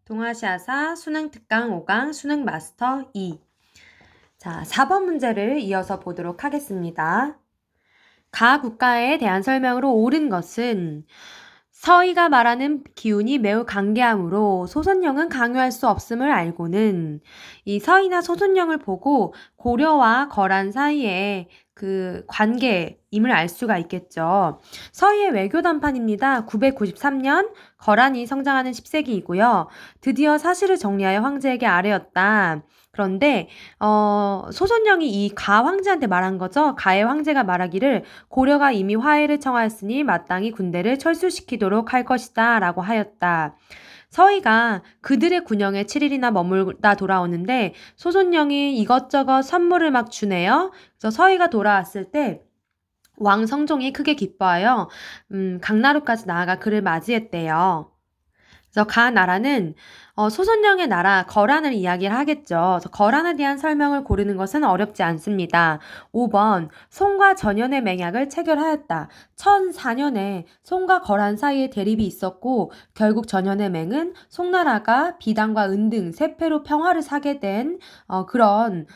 동아시아사 수능 특강 5강 수능 마스터 2. 자, 4번 문제를 이어서 보도록 하겠습니다. 가 국가에 대한 설명으로 옳은 것은 서희가 말하는 기운이 매우 강개하므로 소선령은 강요할 수 없음을 알고는 이 서희나 소선령을 보고 고려와 거란 사이에 그 관계임을 알 수가 있겠죠. 서희의 외교단판입니다. 993년 거란이 성장하는 10세기이고요. 드디어 사실을 정리하여 황제에게 아뢰었다. 그런데 소선령이 이 가 황제한테 말한 거죠. 가의 황제가 말하기를 고려가 이미 화해를 청하였으니 마땅히 군대를 철수시키도록 할 것이다 라고 하였다. 서희가 그들의 군영에 7일이나 머물다 돌아오는데 소선령이 이것저것 선물을 막 주네요. 그래서 서희가 돌아왔을 때 왕 성종이 크게 기뻐하여 강나루까지 나아가 그를 맞이했대요. 그래서 가 나라는 소선령의 나라 거란을 이야기를 하겠죠. 그래서 거란에 대한 설명을 고르는 것은 어렵지 않습니다. 5번 송과 전연의 맹약을 체결하였다. 1004년에 송과 거란 사이에 대립이 있었고 결국 전연의 맹은 송나라가 비단과 은 등 세패로 평화를 사게 된 그런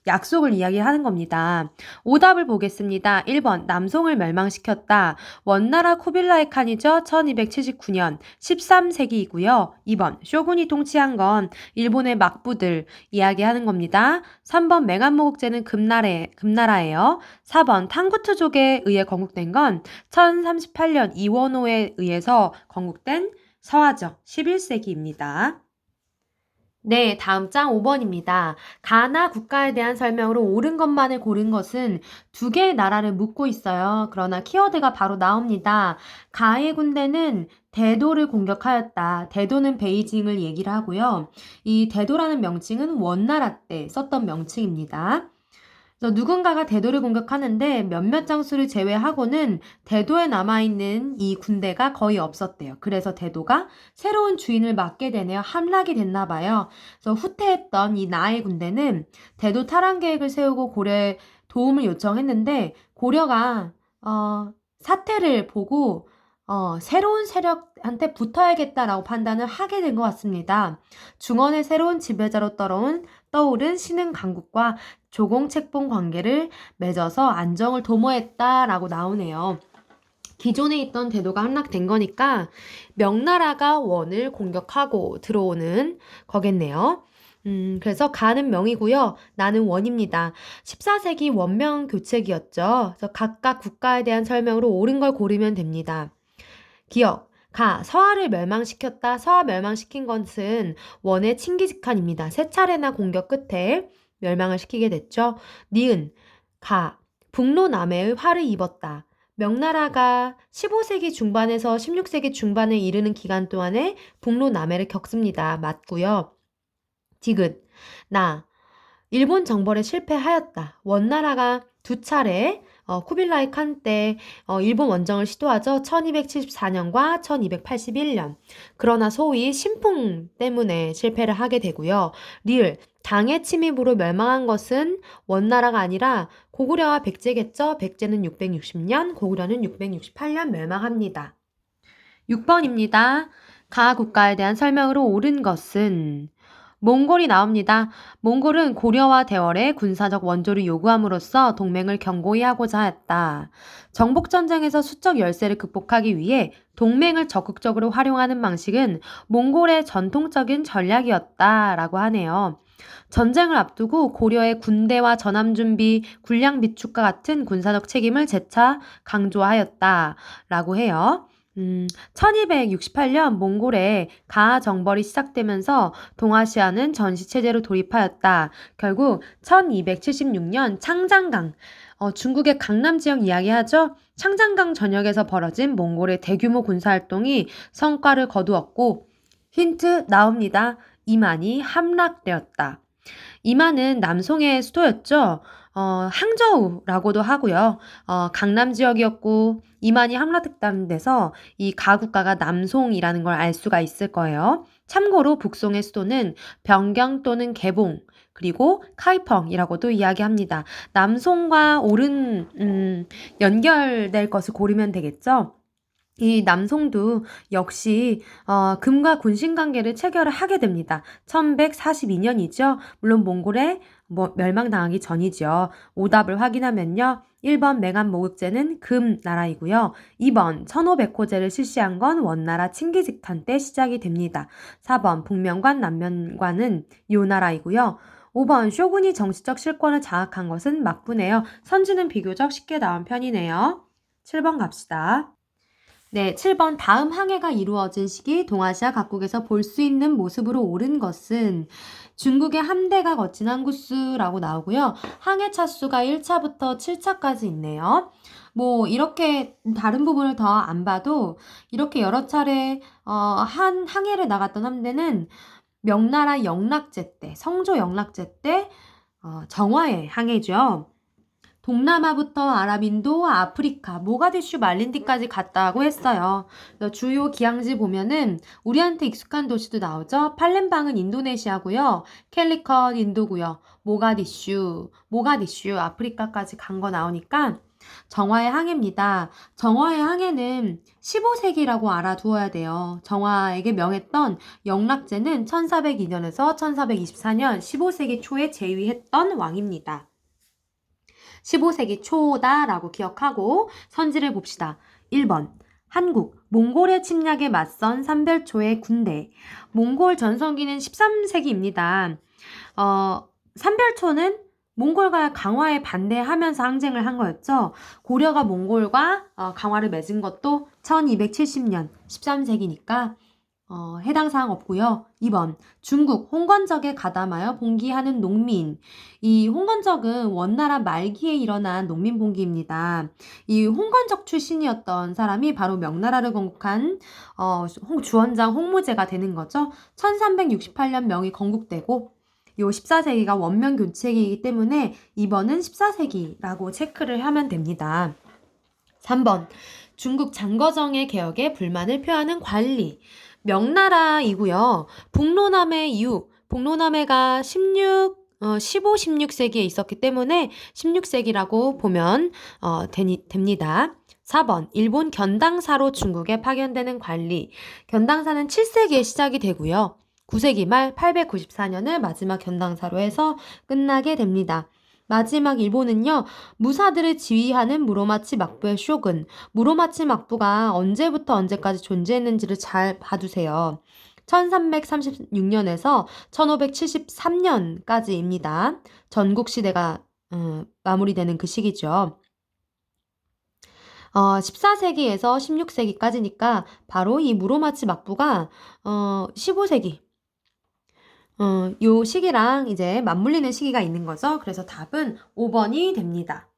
약속을 이야기하는 겁니다. 오답을 보겠습니다. 1번 남송을 멸망시켰다. 원나라 쿠빌라이 칸이죠. 1279년 13세기이고요. 2번 쇼군이 통치한 건 일본의 막부들 이야기하는 겁니다. 3번 맹한모국제는 금나라예요. 4번 탕구트족에 의해 건국된 건 1038년 이원호에 의해서 건국된 서화죠. 11세기입니다. 네, 다음 장 5번입니다. 가나 국가에 대한 설명으로 옳은 것만을 고른 것은 두 개의 나라를 묻고 있어요. 그러나 키워드가 바로 나옵니다. 가의 군대는 대도를 공격하였다. 대도는 베이징을 얘기를 하고요. 이 대도라는 명칭은 원나라 때 썼던 명칭입니다. 그래서 누군가가 대도를 공격하는데 몇몇 장수를 제외하고는 대도에 남아있는 이 군대가 거의 없었대요. 그래서 대도가 새로운 주인을 맡게 되네요. 함락이 됐나 봐요. 그래서 후퇴했던 이 나의 군대는 대도 탈환 계획을 세우고 고려에 도움을 요청했는데 고려가 사태를 보고 새로운 세력한테 붙어야겠다라고 판단을 하게 된 것 같습니다. 중원의 새로운 지배자로 떠오른 신흥 강국과 조공책봉 관계를 맺어서 안정을 도모했다라고 나오네요. 기존에 있던 대도가 함락된 거니까 명나라가 원을 공격하고 들어오는 거겠네요. 그래서 가는 명이고요. 나는 원입니다. 14세기 원명 교체기였죠. 그래서 각각 국가에 대한 설명으로 옳은 걸 고르면 됩니다. 기억. 가, 서하를 멸망시켰다. 서하 멸망시킨 것은 원의 칭기즈칸입니다. 세 차례나 공격 끝에 멸망을 시키게 됐죠. 니은, 가, 북로 남해의 화를 입었다. 명나라가 15세기 중반에서 16세기 중반에 이르는 기간 동안에 북로 남해를 겪습니다. 맞고요. 디귿, 나, 일본 정벌에 실패하였다. 원나라가 두 차례 쿠빌라이 칸 때 일본 원정을 시도하죠. 1274년과 1281년. 그러나 소위 신풍 때문에 실패를 하게 되고요. 리을, 당의 침입으로 멸망한 것은 원나라가 아니라 고구려와 백제겠죠. 백제는 660년, 고구려는 668년 멸망합니다. 6번입니다. 가 국가에 대한 설명으로 옳은 것은 몽골이 나옵니다. 몽골은 고려와 대월에 군사적 원조를 요구함으로써 동맹을 견고히 하고자 했다. 정복전쟁에서 수적 열세를 극복하기 위해 동맹을 적극적으로 활용하는 방식은 몽골의 전통적인 전략이었다라고 하네요. 전쟁을 앞두고 고려의 군대와 전함 준비, 군량 비축과 같은 군사적 책임을 재차 강조하였다라고 해요. 1268년 몽골의 가 정벌이 시작되면서 동아시아는 전시체제로 돌입하였다. 결국 1276년 창장강, 중국의 강남 지역 이야기하죠? 창장강 전역에서 벌어진 몽골의 대규모 군사활동이 성과를 거두었고 힌트 나옵니다. 이만이 함락되었다. 이만은 남송의 수도였죠. 항저우라고도 하고요. 강남 지역이었고 이만이 함락됐다는 데서 이 가국가가 남송이라는 걸 알 수가 있을 거예요. 참고로 북송의 수도는 변경 또는 개봉 그리고 카이펑이라고도 이야기합니다. 남송과 옳은 연결될 것을 고르면 되겠죠. 이 남송도 역시 금과 군신 관계를 체결을 하게 됩니다. 1142년이죠. 물론 몽골에 멸망당하기 전이죠. 오답을 확인하면요. 1번 맹한 모국제는 금 나라이고요. 2번 1500호제를 실시한 건 원나라 칭기즈칸 때 시작이 됩니다. 4번 북면관 남면관은 요 나라이고요. 5번 쇼군이 정치적 실권을 장악한 것은 막부네요. 선지는 비교적 쉽게 나온 편이네요. 7번 갑시다. 네, 7번 다음 항해가 이루어진 시기 동아시아 각국에서 볼 수 있는 모습으로 옳은 것은 중국의 함대가 거친 항구수라고 나오고요. 항해 차수가 1차부터 7차까지 있네요. 뭐 이렇게 다른 부분을 더 안 봐도 이렇게 여러 차례 한 항해를 나갔던 함대는 명나라 영락제 때, 성조 영락제 때 정화의 항해죠. 동남아부터 아랍인도, 아프리카, 모가디슈 말린디까지 갔다고 했어요. 주요 기항지 보면은 우리한테 익숙한 도시도 나오죠. 팔렘방은 인도네시아고요. 캘리컷 인도고요. 모가디슈 아프리카까지 간 거 나오니까 정화의 항해입니다. 정화의 항해는 15세기라고 알아두어야 돼요. 정화에게 명했던 영락제는 1402년에서 1424년 15세기 초에 재위했던 왕입니다. 15세기 초다라고 기억하고 선지를 봅시다. 1번 한국, 몽골의 침략에 맞선 삼별초의 군대. 몽골 전성기는 13세기입니다. 삼별초는 몽골과 강화에 반대하면서 항쟁을 한 거였죠. 고려가 몽골과 강화를 맺은 것도 1270년, 13세기니까 해당 사항 없고요. 2번 중국 홍건적에 가담하여 봉기하는 농민. 이 홍건적은 원나라 말기에 일어난 농민 봉기입니다. 이 홍건적 출신이었던 사람이 바로 명나라를 건국한 주원장 홍무제가 되는 거죠. 1368년 명이 건국되고 요 14세기가 원명 교체기이기 때문에 2번은 14세기라고 체크를 하면 됩니다. 3번 중국 장거정의 개혁에 불만을 표하는 관리. 명나라이고요. 북로남해 이후 북로남해가 15, 16세기에 있었기 때문에 16세기라고 보면 됩니다. 4번 일본 견당사로 중국에 파견되는 관리. 견당사는 7세기에 시작이 되고요. 9세기 말 894년을 마지막 견당사로 해서 끝나게 됩니다. 마지막 일본은요. 무사들을 지휘하는 무로마치 막부의 쇼군. 무로마치 막부가 언제부터 언제까지 존재했는지를 잘 봐두세요. 1336년에서 1573년까지입니다. 전국시대가 마무리되는 그 시기죠. 14세기에서 16세기까지니까 바로 이 무로마치 막부가 15세기 요 시기랑 이제 맞물리는 시기가 있는 거죠. 그래서 답은 5번이 됩니다.